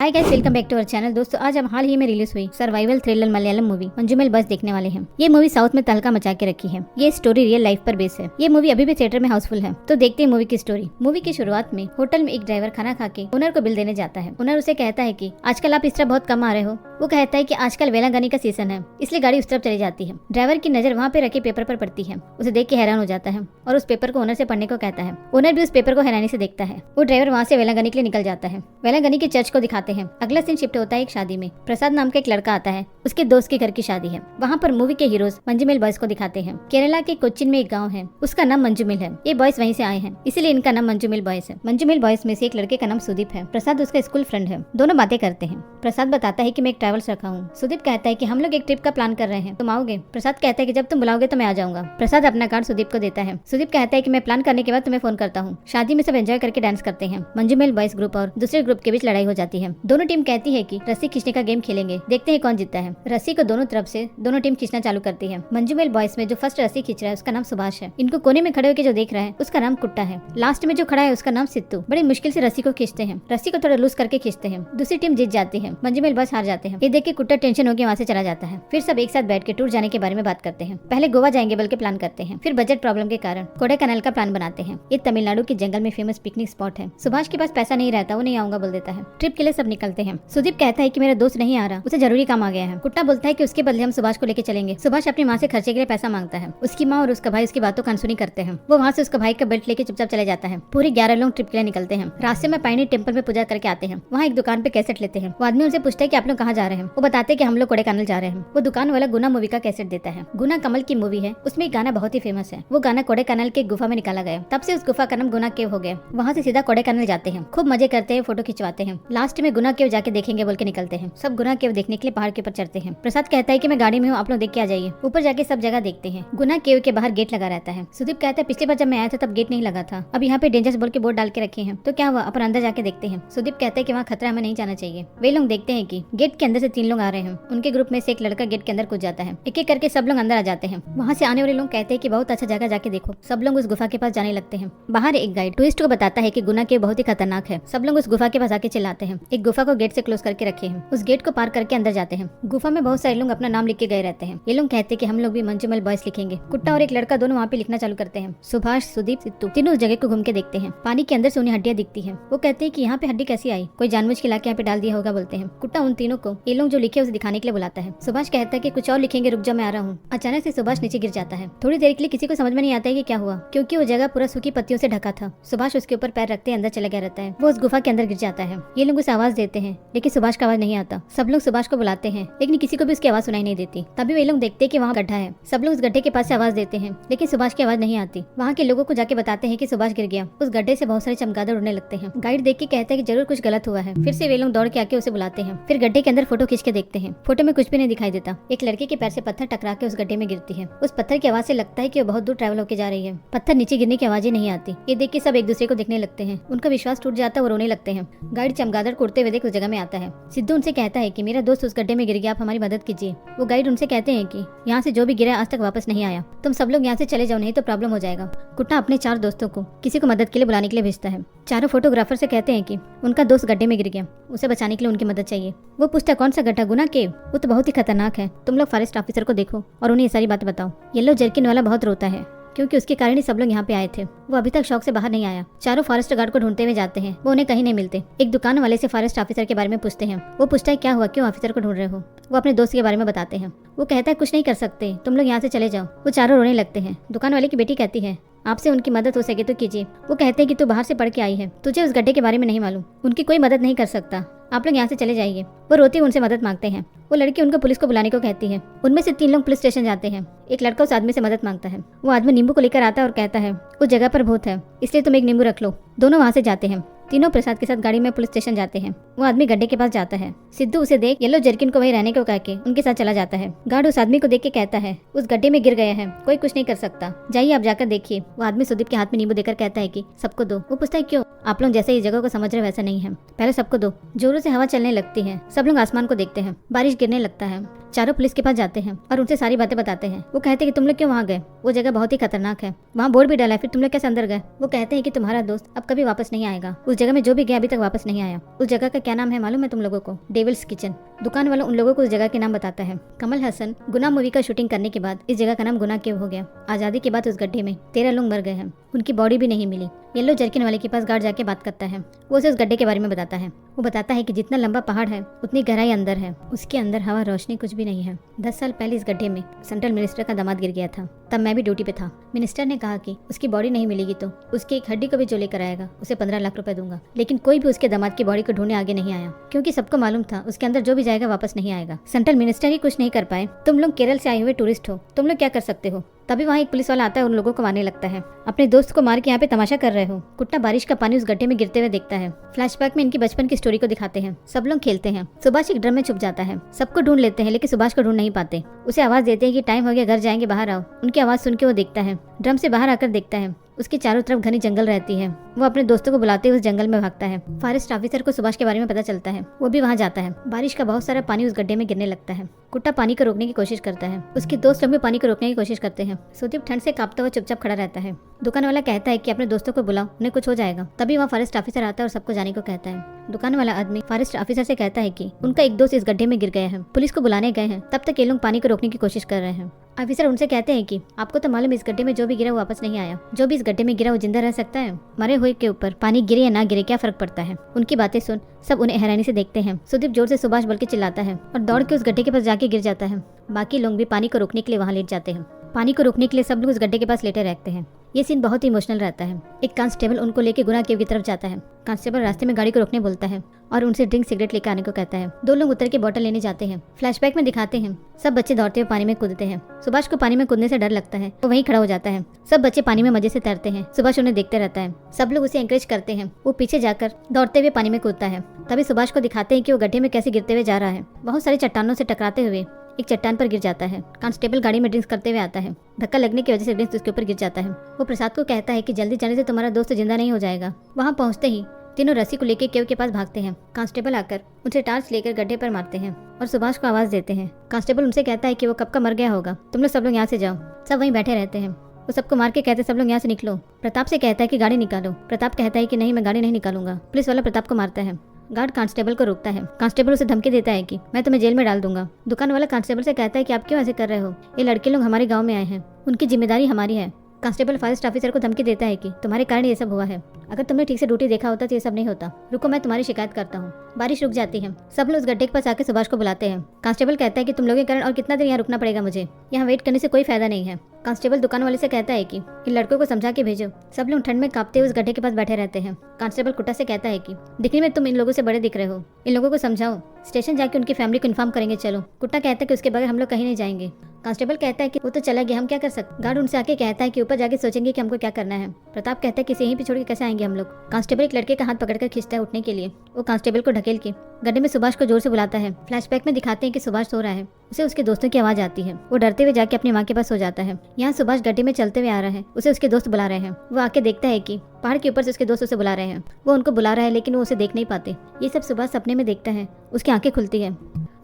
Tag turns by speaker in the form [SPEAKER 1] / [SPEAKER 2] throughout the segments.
[SPEAKER 1] Hi guys, welcome back to our channel. दोस्तों, आज हम हाल ही में रिलीज हुई survival thriller Malayalam movie Manjummel Boys देखने वाले हैं। ये मूवी साउथ में तहलका मचा के रखी है। ये स्टोरी रियल लाइफ पर बेस है। ये मूवी अभी भी थिएटर में हाउसफुल है। तो देखते हैं मूवी की स्टोरी। मूवी की शुरुआत में होटल में एक ड्राइवर खाना खा के ओनर को बिल देने जाता है। ओनर उसे कहता है कि आजकल आप इस तरह बहुत कम आ रहे हो। वो कहता है कि आजकल वेलांगनी का सीजन है, इसलिए गाड़ी उस तरफ चली जाती है। ड्राइवर की नजर वहाँ पे रखे पेपर पर पड़ती है। उसे देख के हैरान हो जाता है और उस पेपर को ओनर से पढ़ने को कहता है। ओनर भी उस पेपर को हैरानी से देखता है। वो ड्राइवर वहाँ से वेलांगनी के लिए निकल जाता है। वेलांगनी के चर्च को दिखाते हैं। अगला सीन शिफ्ट होता है एक शादी में। प्रसाद नाम का एक लड़का आता है, उसके दोस्त के घर की शादी है। वहाँ पर मूवी के हीरोज मंजूमेल बॉयज को दिखाते हैं। केरला के कोच्चिन में एक गांव है, उसका नाम मंजूमेल है। ये बॉयज वहीं से आए हैं, इसीलिए इनका नाम मंजूमेल बॉयज है। मंजूमेल बॉयज में से एक लड़के का नाम सुदीप है। प्रसाद उसका स्कूल फ्रेंड है। दोनों बातें करते हैं। प्रसाद बताता है कि मैं एक ट्रैवल्स रखा हूँ। सुदीप कहता है कि हम लोग एक ट्रिप का प्लान कर रहे हैं, तुम आओगे? प्रसाद कहता है कि जब तुम बुलाओगे तो मैं आ जाऊंगा। प्रसाद अपना कार्ड सुदीप को देता है। सुदीप कहता है कि मैं प्लान करने के बाद तुम्हें फोन करता हूँ। शादी में सब एंजॉय करके डांस करते हैं। मंजूमेल बॉयज ग्रुप और दूसरे ग्रुप के बीच लड़ाई हो जाती है। दोनों टीम कहती है कि रस्सी खींचने का गेम खेलेंगे, देखते हैं कौन जीतता है। रस्सी को दोनों तरफ से दोनों टीम खींचना चालू करती है। मंजूमेल बॉयज में जो फर्स्ट रस्सी खींच रहा है उसका नाम सुभाष है। इनको कोने में खड़े होकर जो देख रहा है उसका नाम कुट्टा है। लास्ट में जो खड़ा है उसका नाम सित्तू। बड़ी मुश्किल से रस्सी को खींचते हैं। रस्सी को थोड़ा लूज करके खींचते हैं। दूसरी टीम जीत जाती है। मंजूमेल बॉयज हार जाते हैं। ये देख के कुट्टा टेंशन होकर वहाँ से चला जाता है। फिर सब एक साथ बैठ के टूर जाने के बारे में बात करते हैं। पहले गोवा जाएंगे बल्कि प्लान करते हैं। फिर बजट प्रॉब्लम के कारण कोडाईकनाल का प्लान बनाते हैं। ये तमिलनाडु के जंगल में फेमस पिकनिक स्पॉट है। सुभाष के पास पैसा नहीं रहता, वो नहीं आऊंगा बोल देता है। ट्रिप के लिए सब निकलते हैं। सुदीप कहता है कि मेरा दोस्त नहीं आ रहा, उसे जरूरी काम आ गया है। कुट्टा बोलता है कि उसके बदले हम सुभाष को लेके चलेंगे। सुभाष अपनी माँ से खर्चे के लिए पैसा मांगता है। उसकी माँ और उसका भाई उसकी बातों का अनसुनी करते हैं। वो वहाँ से उसका भाई का बेल्ट लेके चुपचाप चले जाता है। पूरे 11 लोग ट्रिप के लिए निकलते हैं। रास्ते में पाइनी टेम्पल में पूजा करके आते हैं। वहाँ एक दुकान पे कैसेट लेते हैं। वो आदमी उनसे पूछता है कि आप लोग कहाँ जा रहे हैं। वो बताते हैं कि हम लोग कोडाईकनाल जा रहे हैं। वो दुकान वाला गुना मूवी का कैसेट देता है। गुना कमल की मूवी है, उसमें एक गाना बहुत ही फेमस है। वो गाना कोडाईकनाल के गुफा में निकाला गया, तब से उस गुफा का नाम गुना केव हो गया। वहाँ से सीधा कोडाईकनाल जाते हैं। खूब मजे करते हैं, फोटो खिंचवाते हैं। लास्ट में गुना केव जाके देखेंगे बोल के निकलते हैं। सब गुना केव देखने के लिए पहाड़ के ऊपर चढ़ते हैं। प्रसाद कहता है कि मैं गाड़ी में हूँ, आप लोग देख के आ जाइए। ऊपर जाके सब जगह देखते हैं। गुना केव के बाहर गेट लगा रहता है। सुदीप कहता है पिछली बार जब मैं आया था तब गेट नहीं लगा था, अब यहाँ पे डेंजरस बोल के बोर्ड डाल के रखे हैं, तो क्या हुआ, अपन अंदर जाके देखते हैं। सुदीप कहता है कि वहाँ खतरा, हमें नहीं जाना चाहिए। वे लोग देखते हैं कि गेट के अंदर से 3 लोग आ रहे हैं। उनके ग्रुप में से एक लड़का गेट के अंदर कूद जाता है। एक एक करके सब लोग अंदर आ जाते हैं। वहाँ से आने वाले लोग कहते हैं कि बहुत अच्छा जगह जाके देखो। सब लोग उस गुफा के पास जाने लगते हैं। बाहर एक गाइड टूरिस्ट को बताता है कि गुना केव बहुत ही खतरनाक है। सब लोग उस गुफा के पास आके चिल्लाते हैं। एक गुफा को गेट से क्लोज करके रखे हैं। उस गेट को पार करके अंदर जाते हैं। गुफा में बहुत सारे लोग अपना नाम लिख के गए रहते हैं। ये लोग कहते हैं कि हम लोग भी मंजूमेल बॉयज लिखेंगे। कुट्टा और एक लड़का दोनों वहाँ पे लिखना चालू करते हैं। सुभाष, सुदीप, सित्तू तीनों उस जगह को घूम के देखते हैं। पानी के अंदर से उन्हें हड्डियां दिखती है। वो कहते हैं कि यहाँ पे हड्डी कैसी आई, कोई जानबूझ के लाके यहाँ पे डाल दिया होगा बोलते हैं। कुट्टा उन तीनों को ये लोग जो लिखे उसे दिखाने के लिए बुलाता है। सुभाष कहता है कि कुछ और लिखेंगे, रुक जाओ मैं आ रहा हूँ। अचानक से सुभाष नीचे गिर जाता है। थोड़ी देर के लिए किसी को समझ में नहीं आता है कि क्या हुआ, क्योंकि वो जगह पूरा सूखी पत्तियों से ढका था। सुभाष उसके ऊपर पैर रखते अंदर चला गया रहता है। वो उस गुफा के अंदर गिर जाता है। ये लोग उसे आवाज देते हैं, लेकिन सुभाष का आवाज नहीं आता। सब लोग सुभाष को बुलाते हैं, लेकिन किसी को भी उसकी आवाज सुनाई नहीं देती। तभी वे लोग देखते हैं कि वहाँ गड्ढा है। सब लोग उस गड्ढे के पास से आवाज देते हैं, लेकिन सुभाष की आवाज नहीं आती। वहाँ के लोगों को जाके बताते हैं कि सुभाष गिर गया। उस गड्ढे से बहुत सारे चमगादड़ उड़ने लगते हैं। गाइड देख के कहता है कि जरूर कुछ गलत हुआ है। फिर से वे लोग दौड़ के आके उसे बुलाते हैं। फिर गड्ढे के अंदर फोटो खींच के देखते हैं। फोटो में कुछ भी नहीं दिखाई देता। एक लड़के के पैर से पत्थर टकरा के उस गड्ढे में गिरती है। उस पत्थर की आवाज से लगता है कि वो बहुत दूर ट्रैवल होकर जा रही है। पत्थर नीचे गिरने की आवाज ही नहीं आती। ये देख के सब एक दूसरे को देखने लगते हैं। उनका विश्वास टूट जाता है, वो रोने लगते हैं। गाइड चमगादड़ को उड़ते हुए देख उस जगह में आता है। सिद्धू उनसे कहता है कि मेरा दोस्त उस गड्ढे में गिर गया, आप हमारी मदद कीजिए। वो गाइड उनसे कहते हैं कि यहाँ से जो भी गिरा आज तक वापस नहीं आया, तुम सब लोग यहाँ से चले जाओ नहीं तो प्रॉब्लम हो जाएगा। कुट्टा अपने 4 दोस्तों को किसी को मदद के लिए बुलाने के लिए भेजता है। चारों फोटोग्राफर से कहते हैं कि उनका दोस्त गड्ढे में गिर गया, उसे बचाने के लिए उनकी मदद चाहिए। वो पूछता कौन सा गड्ढा, गुना केव? वो तो बहुत ही खतरनाक है, तुम लोग फॉरेस्ट ऑफिसर को देखो और उन्हें ये सारी बातें बताओ। येलो जर्किन वाला बहुत रोता है क्योंकि उसके कारण ही सब लोग यहाँ पे आए थे। वो अभी तक शौक से बाहर नहीं आया। चारों फॉरेस्ट गार्ड को ढूंढते हुए जाते हैं, वो उन्हें कहीं नहीं मिलते। एक दुकान वाले से फॉरेस्ट ऑफिसर के बारे में पूछते हैं। वो पूछता है क्या हुआ, क्यों ऑफिसर को ढूंढ रहे हो? वो अपने दोस्त के बारे में बताते हैं। वो कहता है कुछ नहीं कर सकते, तुम लोग यहाँ से चले जाओ। वो चारों रोने लगते हैं। दुकान वाले की बेटी कहती है आपसे उनकी मदद हो सके तो कीजिए। वो कहते हैं कि तू बाहर से पढ़ के आई है, तुझे उस गड्ढे के बारे में नहीं मालूम, उनकी कोई मदद नहीं कर सकता, आप लोग यहाँ से चले जाइए। वो रोते हुए उनसे मदद मांगते हैं। वो लड़की उनको पुलिस को बुलाने को कहती है। उनमें से 3 लोग पुलिस स्टेशन जाते हैं। एक लड़का उस आदमी से मदद मांगता है। वो आदमी नींबू को लेकर आता है और कहता है उस जगह पर भूत है, इसलिए तुम एक नींबू रख लो। दोनों वहाँ से जाते हैं। तीनों प्रसाद के साथ गाड़ी में पुलिस स्टेशन जाते हैं। वो आदमी गड्ढे के पास जाता है। सिद्धू उसे देख येलो जर्किन को वहीं रहने को कह के उनके साथ चला जाता है। गार्ड उस आदमी को देख के कहता है उस गड्ढे में गिर गया है, कोई कुछ नहीं कर सकता, जाइए आप जाकर देखिए। वो आदमी सुदीप के हाथ में नींबू देकर कहता है कि सबको दो। वो पूछता है क्यों? आप लोग जैसे इस जगह को समझ रहे वैसा नहीं है, पहले सबको दो। जोरों से हवा चलने लगती है। सब सब लोग आसमान को देखते हैं। बारिश गिरने लगता है। चारों पुलिस के पास जाते हैं और उनसे सारी बातें बताते हैं। वो कहते हैं कि तुम लोग क्यों वहाँ गए, वो जगह बहुत ही खतरनाक है, वहाँ बोर्ड भी डाला है, फिर तुम लोग कैसे अंदर गए। वो कहते हैं कि तुम्हारा दोस्त अब कभी वापस नहीं आएगा। उस जगह में जो भी गया अभी तक वापस नहीं आया। उस जगह का क्या नाम है मालूम है तुम लोगों को? Devil's Kitchen. दुकान वाला उन लोगों को उस जगह के नाम बताता है। कमल हसन गुना मूवी का शूटिंग करने के बाद इस जगह का नाम गुना केव हो गया। आजादी के बाद उस गड्ढे में 13 लोग मर गए हैं। उनकी बॉडी भी नहीं मिली। येलो जर्किन वाले के पास गार्ड जाके बात करता है। वो उसे उस गड्ढे के बारे में बताता है। वो बताता है कि जितना लंबा पहाड़ है उतनी गहराई अंदर है। उसके अंदर हवा, रोशनी कुछ भी नहीं है। 10 साल पहले इस गड्ढे में सेंट्रल मिनिस्टर का दामाद गिर गया था। तब मैं भी ड्यूटी पे था। मिनिस्टर ने कहा कि उसकी बॉडी नहीं मिलेगी तो उसकी एक हड्डी को भी जो लेकर आएगा उसे 15 लाख रुपए दूंगा। लेकिन कोई भी उसके दामाद की बॉडी को ढूंढने आगे नहीं आया, क्योंकि सबको मालूम था उसके अंदर जो भी जाएगा वापस नहीं आएगा। सेंट्रल मिनिस्टर ही कुछ नहीं कर पाए। तुम लोग केरल से आए हुए टूरिस्ट हो, तुम लोग क्या कर सकते हो? तभी वहाँ एक पुलिस वाला आता है, उन लोगों को मारने लगता है। अपने दोस्त को मार के यहाँ पे तमाशा कर रहे हो। कुट्टा बारिश का पानी उस गड्ढे में गिरते हुए देखता है। फ्लैशबैक में इनकी बचपन की स्टोरी को दिखाते हैं। सब लोग खेलते हैं। सुभाष एक ड्रम में छुप जाता है। सबको ढूंढ लेते हैं लेकिन सुभाष को ढूंढ नहीं पाते। उसे आवाज देते हैं कि टाइम हो गया, घर जाएंगे, बाहर आओ। उनकी आवाज सुन के वो देखता है। ड्रम से बाहर आकर देखता है उसके चारों तरफ घनी जंगल रहती है। वो अपने दोस्तों को बुलाते हुए उस जंगल में भागता है। फॉरेस्ट ऑफिसर को सुभाष के बारे में पता चलता है। वो भी वहाँ जाता है। बारिश का बहुत सारा पानी उस गड्ढे में गिरने लगता है। कुट्टा पानी को रोकने की कोशिश करता है। उसके दोस्त लोग भी पानी को रोकने की कोशिश करते हैं। सुदीप ठंड से कांपता हुआ चुपचाप खड़ा रहता है। दुकान वाला कहता है कि अपने दोस्तों को बुलाओ, उन्हें कुछ हो जाएगा। तभी वहाँ फॉरेस्ट ऑफिसर आता है और सबको जाने को कहता है। दुकान वाला आदमी फॉरेस्ट ऑफिसर से कहता है कि उनका एक दोस्त इस गड्ढे में गिर गया है, पुलिस को बुलाने गए हैं। तब तक ये लोग पानी को रोकने की कोशिश कर रहे हैं। ऑफिसर उनसे कहते हैं कि आपको तो मालूम इस गड्ढे में जो भी गिरा वो वापस नहीं आया। जो भी इस गड्ढे में गिरा वो जिंदा रह सकता है। मरे हुए के ऊपर पानी गिरे या ना गिरे क्या फर्क पड़ता है। उनकी बातें सुन सब उन्हें हैरानी से देखते हैं। सुदीप जोर से सुभाष बोल के चिल्लाता है और दौड़ के उस गड्ढे के पास जाके गिर जाता है। बाकी लोग भी पानी को रोकने के लिए वहाँ लेट जाते हैं। पानी को रोकने के लिए सब लोग उस गड्ढे के पास लेटे रहते हैं। ये सीन बहुत ही इमोशनल रहता है। एक कांस्टेबल उनको लेके गुना केव की तरफ जाता है। कांस्टेबल रास्ते में गाड़ी को रोकने बोलता है और उनसे ड्रिंक सिगरेट लेकर आने को कहता है। दो लोग उतर के बोतल लेने जाते हैं। फ्लैशबैक में दिखाते हैं सब बच्चे दौड़ते हुए पानी में कूदते हैं। सुभाष को पानी में कूदने से डर लगता है, वो वहीं खड़ा हो जाता है। सब बच्चे पानी में मजे से तैरते हैं। सुभाष उन्हें देखते रहता है। सब लोग उसे एंकरेज करते हैं। वो पीछे जाकर दौड़ते हुए पानी में कूदता है। तभी सुभाष को दिखाते हैं कि वो गड्ढे में कैसे गिरते हुए जा रहा है। बहुत सारी चट्टानों से टकराते हुए एक चट्टान पर गिर जाता है। कांस्टेबल गाड़ी में ड्रिंक्स करते हुए आता है। धक्का लगने की वजह से ड्रिंक्स उसके ऊपर गिर जाता है। वो प्रसाद को कहता है कि जल्दी जाने से तुम्हारा दोस्त जिंदा नहीं हो जाएगा। वहाँ पहुँचते ही तीनों रस्सी को लेकर केव के पास भागते हैं। कांस्टेबल आकर उनसे टार्च लेकर गड्ढे पर मारते हैं और सुभाष को आवाज देते हैं। कांस्टेबल उनसे कहता है कि वो कब का मर गया होगा, तुम लोग सब लोग यहाँ से जाओ। सब वहीं बैठे रहते हैं। वो सबको मार के कहते सब लोग यहाँ से निकलो। प्रताप से कहता है कि गाड़ी निकालो। प्रताप कहता है कि नहीं, मैं गाड़ी नहीं निकालूंगा। पुलिस वाला प्रताप को मारता है। गार्ड कांस्टेबल को रोकता है। कांस्टेबल उसे धमकी देता है कि मैं तुम्हें जेल में डाल दूंगा। दुकान वाला कांस्टेबल से कहता है कि आप क्यों ऐसे कर रहे हो, ये लड़के लोग हमारे गांव में आए हैं, उनकी जिम्मेदारी हमारी है। कांस्टेबल फॉरेस्ट ऑफिसर को धमकी देता है कि तुम्हारे कारण ये सब हुआ है, अगर तुमने ठीक से ड्यूटी देखा होता तो ये सब नहीं होता। रुको, मैं तुम्हारी शिकायत करता हूँ। बारिश रुक जाती है। सब लोग उस गड्ढे के पास आके सुभाष को बुलाते हैं। कांस्टेबल कहता है कि तुम लोगों के कारण और कितना देर यहाँ रुकना पड़ेगा, मुझे यहाँ वेट करने से कोई फायदा नहीं है। कांस्टेबल दुकान वाले से कहता है कि इन लड़कों को समझा के भेजो। सब लोग ठंड में कांपते हुए उस गड्ढे के पास बैठे रहते हैं। कांस्टेबल कुट्टा से कहता है कि दिखने में तुम इन लोगों से बड़े दिख रहे हो, इन लोगों को समझाओ, स्टेशन जाके उनकी फैमिली को इन्फॉर्म करेंगे। चलो। कुट्टा कहता है कि उसके बगैर हम लोग कहीं नहीं जाएंगे। कांस्टेबल कहता है कि वो तो चला गया, हम क्या कर सकते। गार्ड उनसे आके कहता है कि ऊपर जाके सोचेंगे कि हमको क्या करना है। प्रताप कहता है कि इसे यहीं पे छोड़ के कैसे आएंगे हम लोग। कांस्टेबल एक लड़के का हाथ पकड़कर खींचता है उठने के लिए। वो कांस्टेबल को ढकेल के गड्ढे में सुभाष को जोर से बुलाता है। फ्लैशबैक में दिखाते हैं कि सुभाष सो रहा है। उसे उसके दोस्तों की आवाज आती है। वो डरते हुए जाके अपनी माँ के पास सो जाता है। यहाँ सुभाष गड्ढे में चलते हुए आ रहा है। उसे उसके दोस्त बुला रहे हैं। वो आके देखता है कि पहाड़ के ऊपर से उसके दोस्त उसे बुला रहे हैं। वो उनको बुला रहा है लेकिन वो उसे देख नहीं पाते। ये सब सुभाष सपने में देखता है। उसकी आंखें खुलती है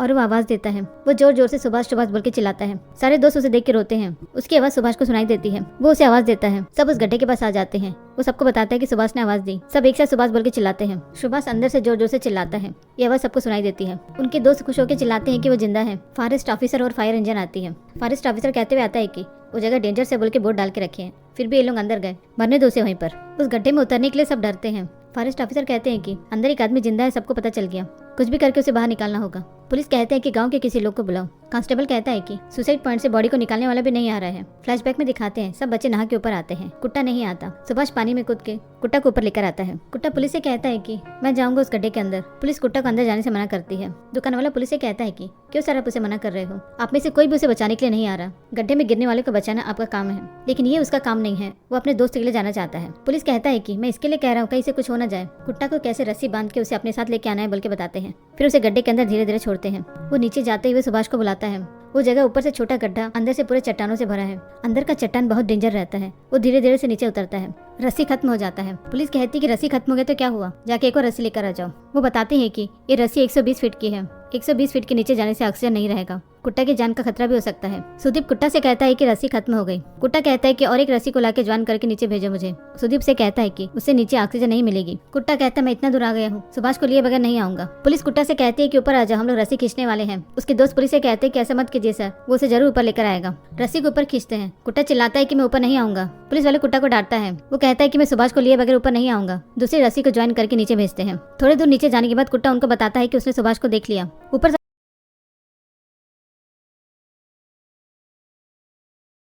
[SPEAKER 1] और वो आवाज देता है। वो जोर जोर से सुभाष सुभाष बोल के चिल्लाता है। सारे दोस्त उसे देख के रोते हैं। उसकी आवाज सुभाष को सुनाई देती है। वो उसे आवाज देता है। सब उस गड्ढे के पास आ जाते हैं। वो सबको बताता है कि सुभाष ने आवाज दी। सब एक साथ सुभाष बोल के चिल्लाते हैं। सुभाष अंदर से जोर जोर से चिल्लाता है। ये आवाज सबको सुनाई देती है। उनके दोस्त खुश होकर चिल्लाते हैं कि वो जिंदा है। फॉरेस्ट ऑफिसर और फायर इंजन आती है। फॉरेस्ट ऑफिसर कहते हुए आता है कि वो जगह डेंजर से बोल के बोर्ड डाल के रखे हैं, फिर भी ये लोग अंदर गए। मरने दो उसे वहीं पर। उस गड्ढे में उतरने के लिए सब डरते हैं। फॉरेस्ट ऑफिसर कहते हैं कि अंदर एक आदमी जिंदा है, सबको पता चल गया, कुछ भी करके उसे बाहर निकालना होगा। पुलिस कहते हैं कि गांव के किसी लोग को बुलाओ। कांस्टेबल कहता है कि सुसाइड पॉइंट से बॉडी को निकालने वाला भी नहीं आ रहा है। फ्लैशबैक में दिखाते हैं सब बच्चे नहा के ऊपर आते हैं। कुट्टा नहीं आता। सुभाष पानी में कूद के कुट्टा को ऊपर लेकर आता है। कुट्टा पुलिस से कहता है कि मैं जाऊंगा उस गड्ढे के अंदर। पुलिस कुट्टा को अंदर जाने से मना करती है। दुकान वाला पुलिस से कहता है कि क्यों सर आप उसे मना कर रहे हो, आप में से कोई भी उसे बचाने के लिए नहीं आ रहा। गड्ढे में गिरने वाले को बचाना आपका काम है, लेकिन ये उसका काम नहीं है। वो अपने दोस्त के लिए जाना चाहता है। पुलिस कहता है कि मैं इसके लिए कह रहा हूँ कहीं से कुछ हो ना जाए। कुट्टा को कैसे रस्सी बांध के उसे अपने साथ लेके आना है बोल के बताते हैं। फिर उसे गड्ढे के अंदर धीरे धीरे छोड़ते हैं। वो नीचे जाते हुए सुभाष को बुलाता है। वो जगह ऊपर से छोटा गड्ढा, अंदर से पूरे चट्टानों से भरा है। अंदर का चट्टान बहुत डेंजर रहता है। वो धीरे धीरे से नीचे उतरता है। रस्सी खत्म हो जाता है। पुलिस कहती है कि रस्सी खत्म हो गया तो क्या हुआ, जाके एक और रस्सी लेकर आ जाओ। वो बताते हैं कि ये रस्सी 120 फीट की है। 120 फीट के नीचे जाने से ऑक्सीजन नहीं रहेगा, कुट्टा की जान का खतरा भी हो सकता है। सुदीप कुट्टा से कहता है कि रस्सी खत्म हो गई। कुट्टा कहता है कि और एक रस्सी को लाके ज्वाइन करके नीचे भेजो मुझे। सुदीप से कहता है कि उससे नीचे ऑक्सीजन नहीं मिलेगी। कुट्टा कहता है मैं इतना दूर आ गया हूँ, सुभाष को लिए बगैर नहीं आऊंगा। पुलिस कुट्टा से कहती है कि ऊपर आ जाओ, हम लोग रस्सी खींचने वाले हैं। उसके दोस्त पुलिस से कहते हैं कि ऐसा मत कीजिए सर, वो उसे जरूर ऊपर लेकर आएगा। रस्सी को ऊपर खींचते हैं। कुट्टा चिल्लाता है कि मैं ऊपर नहीं आऊंगा। पुलिस वाले कुट्टा को डांटता है। वो कहता है कि मैं सुभाष को लिए बगैर ऊपर नहीं आऊंगा। दूसरी रस्सी को ज्वाइन करके नीचे भेजते हैं। थोड़े दूर नीचे जाने के बाद कुट्टा उनको बताता है कि उसने सुभाष को देख लिया। ऊपर